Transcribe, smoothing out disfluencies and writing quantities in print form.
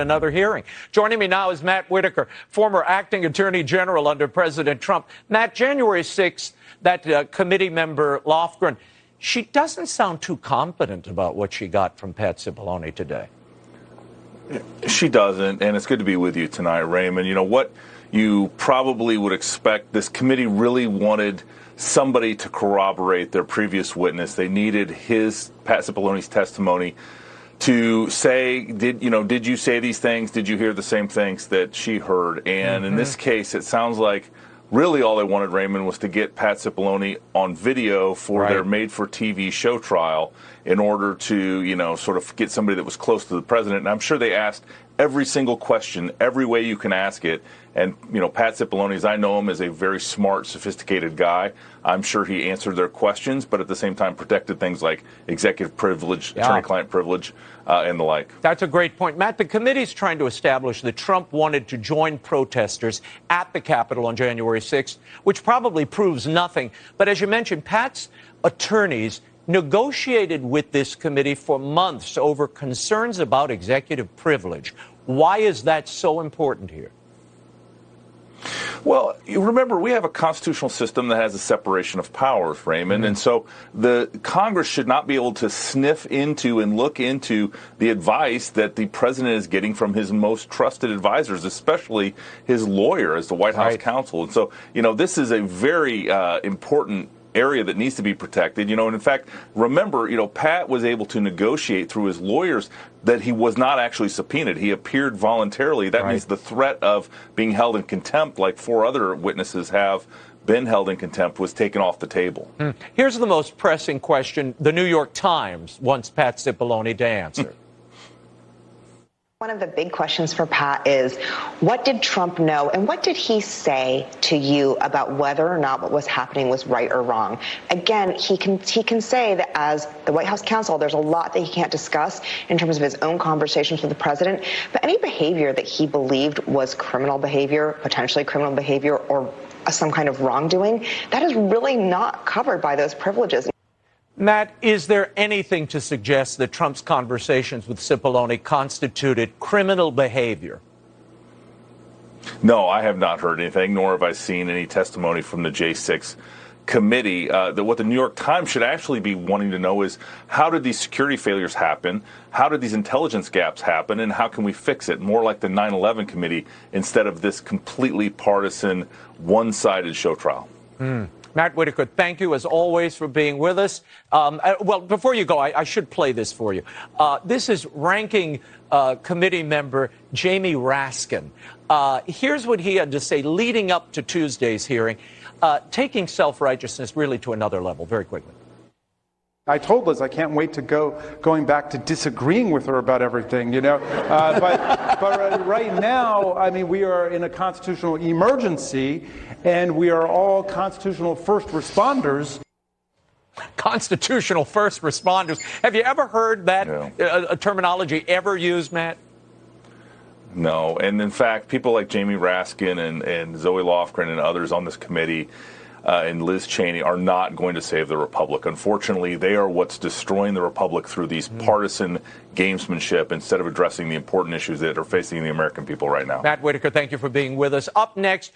Another hearing. Joining me now is Matt Whitaker, former acting attorney general under President Trump. Matt, January 6th, that committee member Lofgren, she doesn't sound too confident about what she got from Pat Cipollone today. She doesn't, and it's good to be with you tonight, Raymond. You know what you probably would expect, this committee really wanted somebody to corroborate their previous witness. They needed Pat Cipollone's testimony to say, did you say these things? Did you hear the same things that she heard? And in this case, it sounds like really all they wanted, Raymond, was to get Pat Cipollone on video for their made-for-TV show trial in order to, sort of get somebody that was close to the president. And I'm sure they asked every single question, every way you can ask it. And, Pat Cipollone, as I know him, is a very smart, sophisticated guy. I'm sure he answered their questions, but at the same time protected things like executive privilege, attorney-client privilege, and the like. That's a great point. Matt, the committee's trying to establish that Trump wanted to join protesters at the Capitol on January 6th, which probably proves nothing. But as you mentioned, Pat's attorneys negotiated with this committee for months over concerns about executive privilege. Why is that so important here? Well, you remember, we have a constitutional system that has a separation of powers, Raymond, and so the Congress should not be able to sniff into and look into the advice that the president is getting from his most trusted advisors, especially his lawyer as the White House counsel. And so, this is a very important area that needs to be protected. And in fact, remember, Pat was able to negotiate through his lawyers that he was not actually subpoenaed. He appeared voluntarily. That means the threat of being held in contempt, like 4 other witnesses have been held in contempt, was taken off the table. Here's the most pressing question the New York Times wants Pat Cipollone to answer. One of the big questions for Pat is, what did Trump know and what did he say to you about whether or not what was happening was right or wrong? Again, he can say that as the White House counsel, there's a lot that he can't discuss in terms of his own conversations with the president, but any behavior that he believed was criminal behavior, potentially criminal behavior, or some kind of wrongdoing, that is really not covered by those privileges. Matt, is there anything to suggest that Trump's conversations with Cipollone constituted criminal behavior? No, I have not heard anything, nor have I seen any testimony from the J6 committee. What the New York Times should actually be wanting to know is, how did these security failures happen? How did these intelligence gaps happen? And how can we fix it? More like the 9/11 committee instead of this completely partisan, one-sided show trial. Matt Whitaker, thank you, as always, for being with us. Well, before you go, I should play this for you. This is Ranking Committee Member Jamie Raskin. Here's what he had to say leading up to Tuesday's hearing, taking self-righteousness really to another level, very quickly. I told Liz I can't wait to going back to disagreeing with her about everything, But right now, I mean, we are in a constitutional emergency, and we are all constitutional first responders. Constitutional first responders. Have you ever heard that terminology ever used, Matt? No. And in fact, people like Jamie Raskin and Zoe Lofgren and others on this committee and Liz Cheney are not going to save the republic. Unfortunately, they are what's destroying the republic through these partisan gamesmanship instead of addressing the important issues that are facing the American people right now. Matt Whitaker, thank you for being with us. Up next.